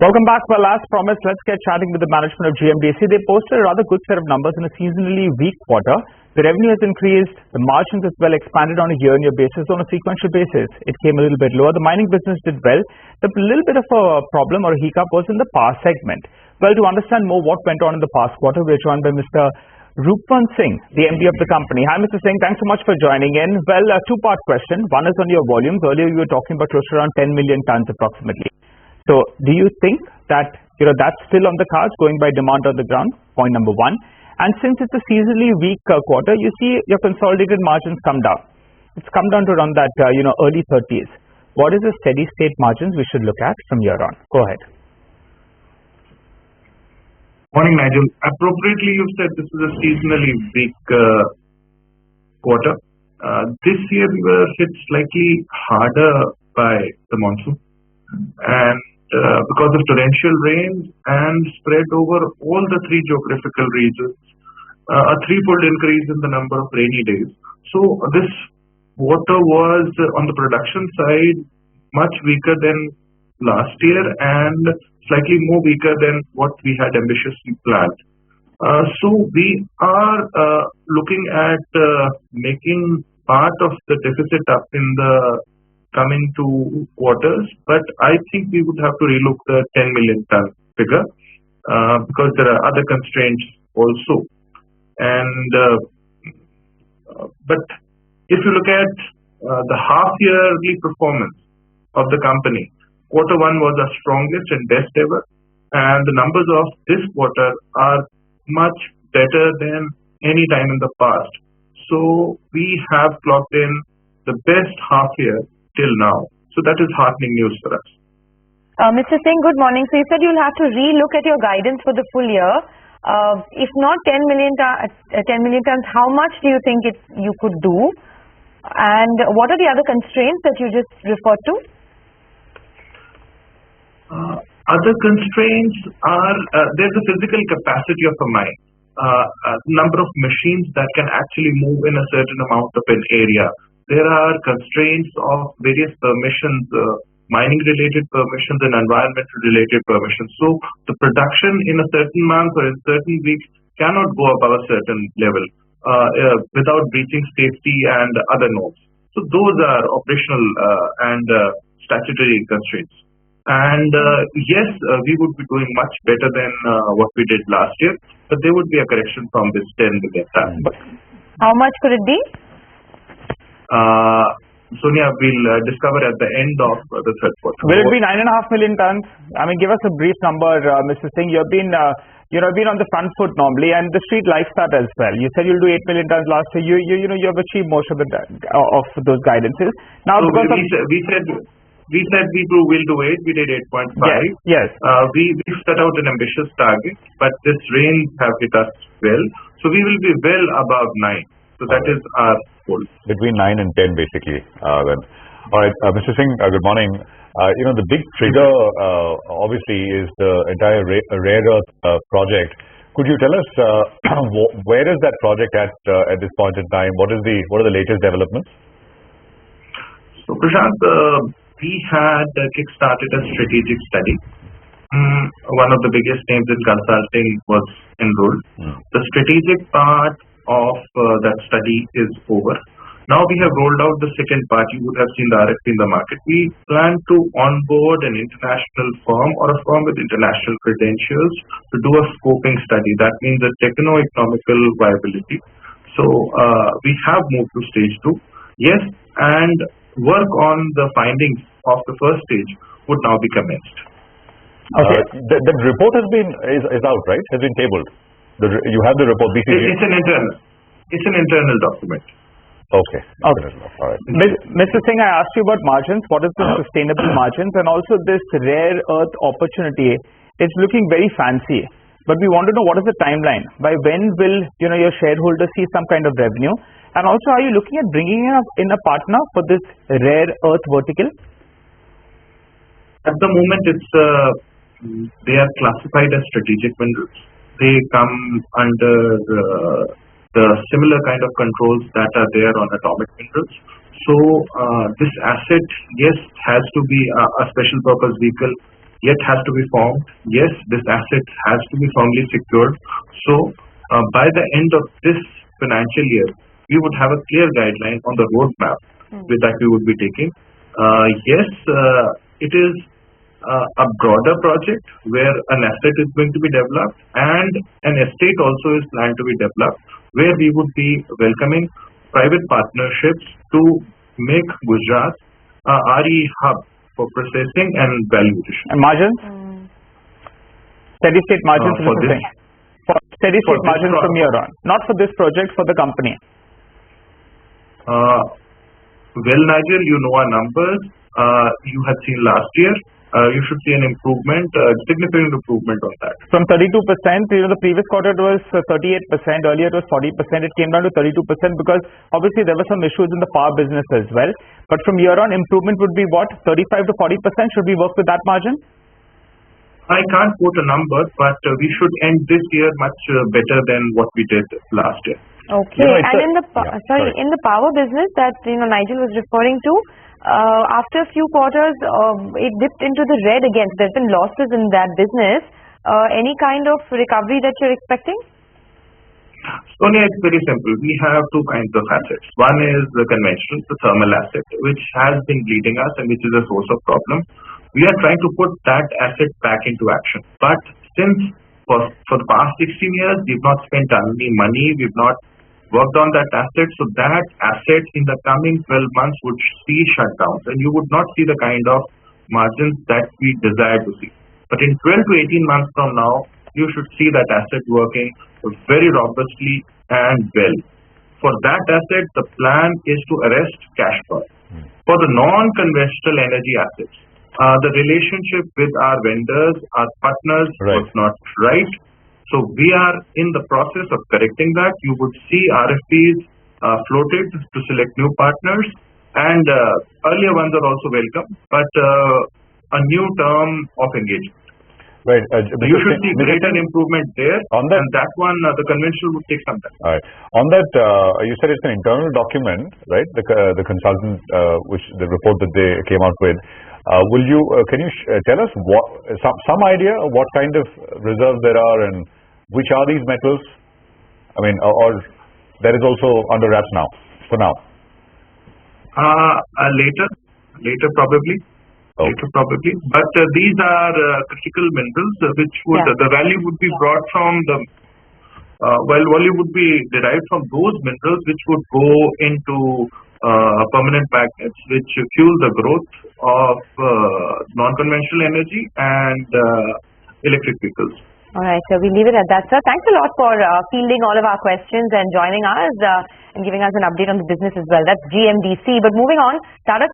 Welcome back. Well, as promised, let's get chatting with the management of GMDC. They posted a rather good set of numbers in a seasonally weak quarter. The revenue has increased, the margins as well expanded on a year-on-year basis. On a sequential basis, it came a little bit lower. The mining business did well. The little bit of a problem or a hiccup was in the power segment. Well, to understand more what went on in the past quarter, we are joined by Mr. Roopwant Singh, the MD of the company. Hi, Mr. Singh. Thanks so much for joining in. Well, a two-part question. One is on your volumes. Earlier, you were talking about close to around 10 million tons approximately. So, do you think that that's still on the cards going by demand on the ground? Point number one. And since it's a seasonally weak quarter, you see your consolidated margins come down. It's come down to around that early 30s. What is the steady state margins we should look at from here on? Go ahead. Morning, Nigel. Appropriately, you've said this is a seasonally weak quarter. This year we were hit slightly harder by the monsoon, and because of torrential rains and spread over all the three geographical regions, a threefold increase in the number of rainy days. So this quarter was on the production side much weaker than last year and slightly more weaker than what we had ambitiously planned. So we are looking at making part of the deficit up in the coming 2 quarters, but I think we would have to relook the 10 million ton figure because there are other constraints also. And but if you look at the half-yearly performance of the company, quarter one was our strongest and best ever, and the numbers of this quarter are much better than any time in the past. So we have clocked in the best half year till now. So that is heartening news for us. Mr. Singh, good morning. So you said you'll have to re-look at your guidance for the full year. If not 10 million tons, how much do you think you could do? And what are the other constraints that you just referred to? Other constraints are there's a physical capacity of a mine, number of machines that can actually move in a certain amount of an area. There are constraints of various permissions, mining-related permissions and environmental-related permissions. So the production in a certain month or in certain weeks cannot go above a certain level without breaching safety and other norms. So those are operational and statutory constraints. And yes, we would be doing much better than what we did last year, but there would be a correction from this 10 million tons. How much could it be? Sonia, we'll discover at the end of the third quarter. Will it be 9.5 million tons? I mean, give us a brief number, Mr. Singh. You've been on the front foot normally, and the street likes that as well. You said you'll do 8 million tons last year. You have achieved most of those guidances. Now, so we said we'll do 8. We did 8.5. Yes. We set out an ambitious target, but this rains have hit us well. So we will be well above 9. So that is our goal. Between 9 and 10, basically. Then. All right, Mr. Singh, good morning. The big trigger, obviously, is the entire rare earth project. Could you tell us where is that project at this point in time? What are the latest developments? So, Prashant, we had kick-started a strategic study. One of the biggest names in consulting was enrolled. The strategic part of that study is over. Now we have rolled out the second part. You would have seen the RFP in the market. We plan to onboard an international firm or a firm with international credentials to do a scoping study. That means a techno-economical viability. So we have moved to stage 2. Yes, and work on the findings of the first stage would now be commenced. Okay. The report is out, right? Has been tabled. You have the report. It's an internal document. Okay. All right. Mr. Singh, I asked you about margins. What is the sustainable margins? And also this rare earth opportunity, it's looking very fancy. But we want to know what is the timeline? By when will your shareholders see some kind of revenue? And also, are you looking at bringing in a partner for this rare earth vertical? At the moment, they are classified as strategic minerals. They come under the similar kind of controls that are there on atomic minerals. So this asset, yes, has to be a special purpose vehicle yet has to be formed. Yes, this asset has to be firmly secured. So by the end of this financial year, we would have a clear guideline on the roadmap that we would be taking. Yes, it is a broader project where an asset is going to be developed and an estate also is planned to be developed, where we would be welcoming private partnerships to make Gujarat a RE hub for processing and value addition. And margins? Steady state margins for this, for steady state margins from here on, not for this project, for the company. Well, Nigel, you know our numbers. You had seen last year. You should see an improvement, significant improvement on that. From 32%, the previous quarter it was 38%, earlier it was 40%, it came down to 32% because obviously there were some issues in the power business as well. But from here on, improvement would be what, 35 to 40%? Should we work with that margin? I can't quote a number, but we should end this year much better than what we did last year. Okay, and in the in the power business that Nigel was referring to, after a few quarters, it dipped into the red again. There's been losses in that business. Any kind of recovery that you're expecting? Sonia, it's very simple. We have two kinds of assets. One is the conventional, the thermal asset, which has been bleeding us and which is a source of problem. We are trying to put that asset back into action. But since for the past 16 years, we've not spent any money, we've not worked on that asset, so that asset in the coming 12 months would see shutdowns and you would not see the kind of margins that we desire to see. But in 12 to 18 months from now, you should see that asset working very robustly and well. For that asset, the plan is to arrest cash burn. For the non-conventional energy assets, the relationship with our vendors, our partners was not right. So we are in the process of correcting that. You would see RFPs floated to select new partners, and earlier ones are also welcome, but a new term of engagement. Right. You should see greater improvement there. On that, and that one, the conventional would take some time. All right. On that, you said it's an internal document, right? The consultant, which the report that they came out with. Can you tell us what some idea of what kind of reserves there are and which are these metals? I mean, or that is also under wraps now, for now? Later probably. Okay. Later probably. But these are critical minerals which would, the value would be brought from the, value would be derived from those minerals which would go into permanent magnets which fuel the growth of non-conventional energy and electric vehicles. All right, so we leave it at that, sir. Thanks a lot for fielding all of our questions and joining us and giving us an update on the business as well. That's GMDC. But moving on, Tata